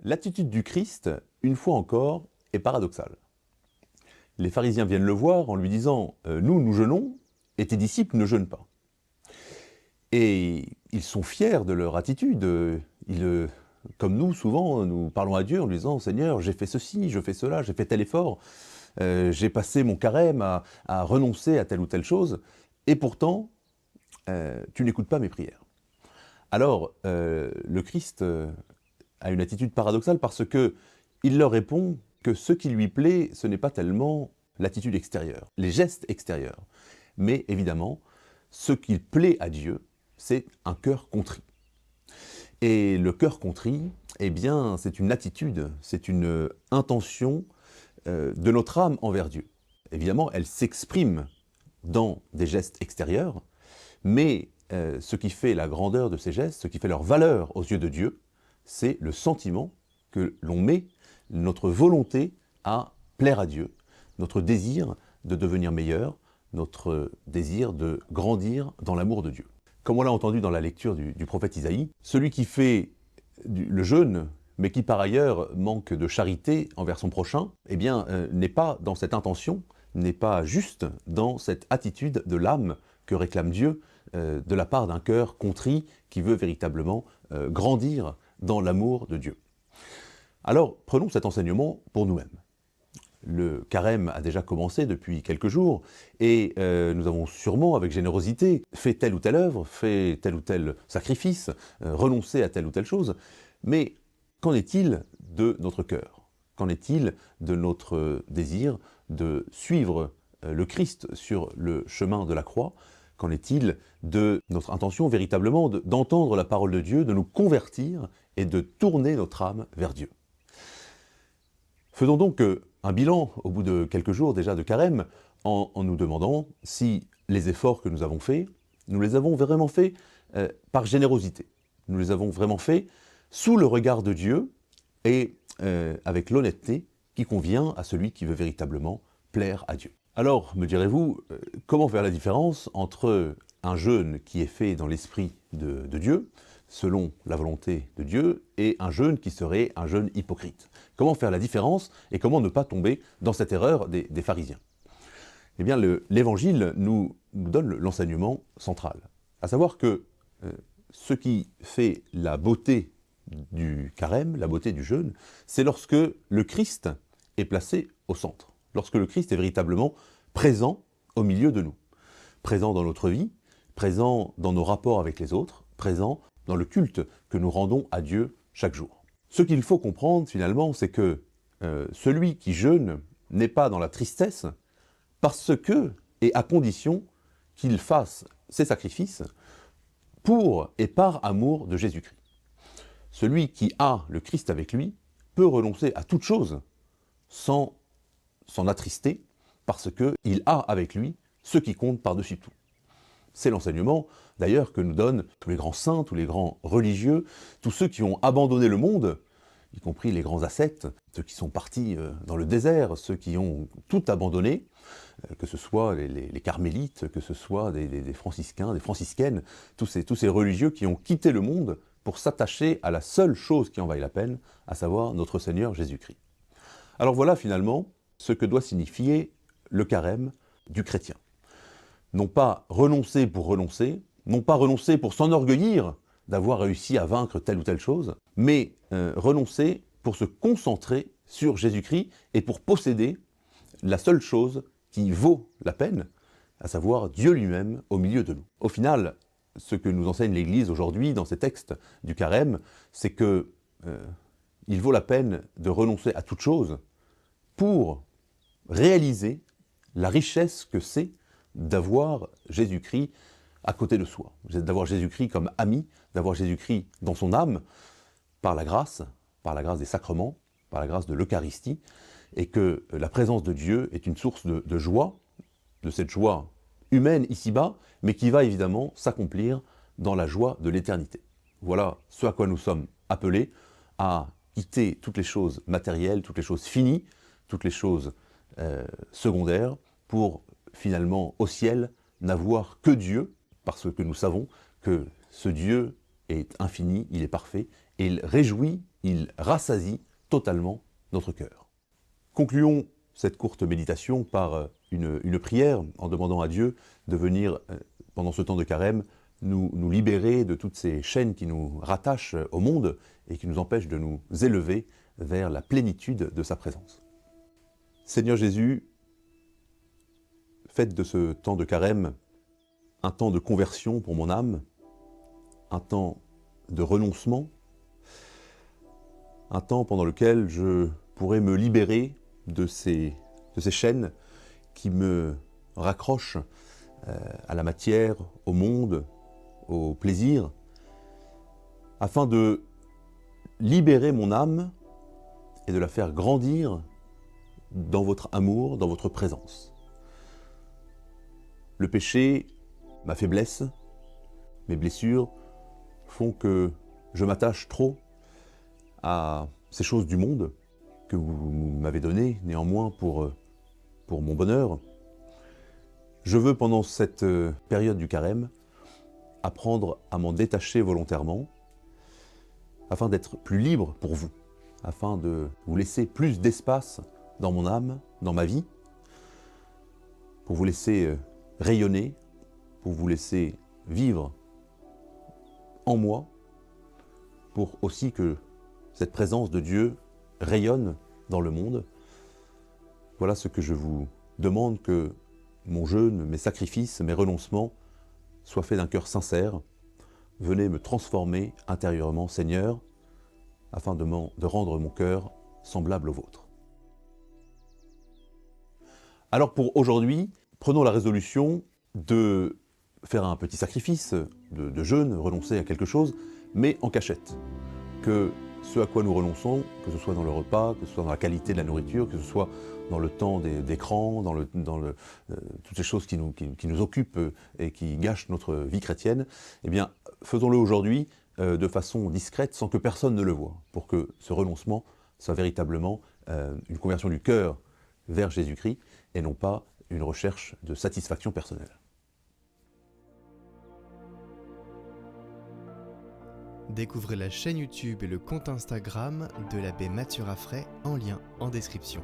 L'attitude du Christ, une fois encore, est paradoxale. Les pharisiens viennent le voir en lui disant « Nous jeûnons, et tes disciples ne jeûnent pas ». Et ils sont fiers de leur attitude. Comme nous, souvent, nous parlons à Dieu en lui disant « Seigneur, j'ai fait ceci, je fais cela, j'ai fait tel effort, j'ai passé mon carême à renoncer à telle ou telle chose, et pourtant, tu n'écoutes pas mes prières. » Alors, le Christ a une attitude paradoxale parce qu'il leur répond que ce qui lui plaît, ce n'est pas tellement l'attitude extérieure, les gestes extérieurs, mais évidemment, ce qui plaît à Dieu, c'est un cœur contrit. Et le cœur contrit, eh bien, c'est une attitude, c'est une intention de notre âme envers Dieu. Évidemment, elle s'exprime dans des gestes extérieurs, mais ce qui fait la grandeur de ces gestes, ce qui fait leur valeur aux yeux de Dieu, c'est le sentiment que l'on met, notre volonté à plaire à Dieu, notre désir de devenir meilleur, notre désir de grandir dans l'amour de Dieu. Comme on l'a entendu dans la lecture du prophète Isaïe, celui qui fait le jeûne, mais qui par ailleurs manque de charité envers son prochain, eh bien, n'est pas dans cette intention, n'est pas juste dans cette attitude de l'âme que réclame Dieu de la part d'un cœur contrit qui veut véritablement grandir dans l'amour de Dieu. Alors, prenons cet enseignement pour nous-mêmes. Le carême a déjà commencé depuis quelques jours et nous avons sûrement, avec générosité, fait telle ou telle œuvre, fait tel ou tel sacrifice, renoncé à telle ou telle chose. Mais qu'en est-il de notre cœur? Qu'en est-il de notre désir de suivre le Christ sur le chemin de la croix? Qu'en est-il de notre intention véritablement d'entendre la parole de Dieu, de nous convertir et de tourner notre âme vers Dieu? Faisons donc un bilan au bout de quelques jours déjà de carême en nous demandant si les efforts que nous avons faits, nous les avons vraiment faits par générosité. Nous les avons vraiment faits sous le regard de Dieu et avec l'honnêteté qui convient à celui qui veut véritablement plaire à Dieu. Alors, me direz-vous, comment faire la différence entre un jeûne qui est fait dans l'esprit de Dieu, selon la volonté de Dieu, et un jeûne qui serait un jeûne hypocrite? Comment faire la différence et comment ne pas tomber dans cette erreur des pharisiens? Eh bien, l'Évangile nous donne l'enseignement central, à savoir que ce qui fait la beauté du carême, la beauté du jeûne, c'est lorsque le Christ est placé au centre, lorsque le Christ est véritablement présent au milieu de nous, présent dans notre vie, présent dans nos rapports avec les autres, présent dans le culte que nous rendons à Dieu chaque jour. Ce qu'il faut comprendre finalement, c'est que celui qui jeûne n'est pas dans la tristesse parce que, et à condition qu'il fasse ses sacrifices pour et par amour de Jésus-Christ. Celui qui a le Christ avec lui peut renoncer à toute chose sans s'en attrister parce qu'il a avec lui ce qui compte par-dessus tout. C'est l'enseignement, d'ailleurs, que nous donnent tous les grands saints, tous les grands religieux, tous ceux qui ont abandonné le monde, y compris les grands ascètes, ceux qui sont partis dans le désert, ceux qui ont tout abandonné, que ce soit les carmélites, que ce soit des franciscains, des franciscaines, tous ces religieux qui ont quitté le monde pour s'attacher à la seule chose qui en vaille la peine, à savoir notre Seigneur Jésus-Christ. Alors voilà finalement ce que doit signifier le carême du chrétien. Non pas renoncer pour renoncer, non pas renoncer pour s'enorgueillir d'avoir réussi à vaincre telle ou telle chose, mais renoncer pour se concentrer sur Jésus-Christ et pour posséder la seule chose qui vaut la peine, à savoir Dieu lui-même au milieu de nous. Au final, ce que nous enseigne l'Église aujourd'hui dans ces textes du carême, c'est que il vaut la peine de renoncer à toute chose pour réaliser la richesse que c'est d'avoir Jésus-Christ à côté de soi, d'avoir Jésus-Christ comme ami, d'avoir Jésus-Christ dans son âme, par la grâce des sacrements, par la grâce de l'Eucharistie, et que la présence de Dieu est une source de joie, de cette joie humaine ici-bas, mais qui va évidemment s'accomplir dans la joie de l'éternité. Voilà ce à quoi nous sommes appelés, à quitter toutes les choses matérielles, toutes les choses finies, toutes les choses secondaires, pour finalement au ciel n'avoir que Dieu, parce que nous savons que ce Dieu est infini, il est parfait, et il réjouit il rassasie totalement notre cœur. Concluons cette courte méditation par une prière en demandant à Dieu de venir, pendant ce temps de carême, nous libérer de toutes ces chaînes qui nous rattachent au monde et qui nous empêchent de nous élever vers la plénitude de sa présence. Seigneur Jésus, faites de ce temps de carême un temps de conversion pour mon âme, un temps de renoncement, un temps pendant lequel je pourrais me libérer de ces chaînes qui me raccrochent à la matière, au monde, au plaisir, afin de libérer mon âme et de la faire grandir dans votre amour, dans votre présence. Le péché, ma faiblesse, mes blessures font que je m'attache trop à ces choses du monde que vous m'avez données néanmoins pour mon bonheur. Je veux pendant cette période du carême apprendre à m'en détacher volontairement afin d'être plus libre pour vous, afin de vous laisser plus d'espace dans mon âme, dans ma vie, pour vous laisser rayonner, pour vous laisser vivre en moi, pour aussi que cette présence de Dieu rayonne dans le monde. Voilà ce que je vous demande, que mon jeûne, mes sacrifices, mes renoncements soient faits d'un cœur sincère. Venez me transformer intérieurement, Seigneur, afin de rendre mon cœur semblable au vôtre. Alors pour aujourd'hui, prenons la résolution de faire un petit sacrifice de jeûne, renoncer à quelque chose, mais en cachette. Que ce à quoi nous renonçons, que ce soit dans le repas, que ce soit dans la qualité de la nourriture, que ce soit dans le temps d'écran, toutes ces choses qui nous occupent et qui gâchent notre vie chrétienne, eh bien, faisons-le aujourd'hui de façon discrète, sans que personne ne le voie, pour que ce renoncement soit véritablement une conversion du cœur vers Jésus-Christ, et non pas une recherche de satisfaction personnelle. Découvrez la chaîne YouTube et le compte Instagram de l'abbé Mathieu Raffray en lien en description.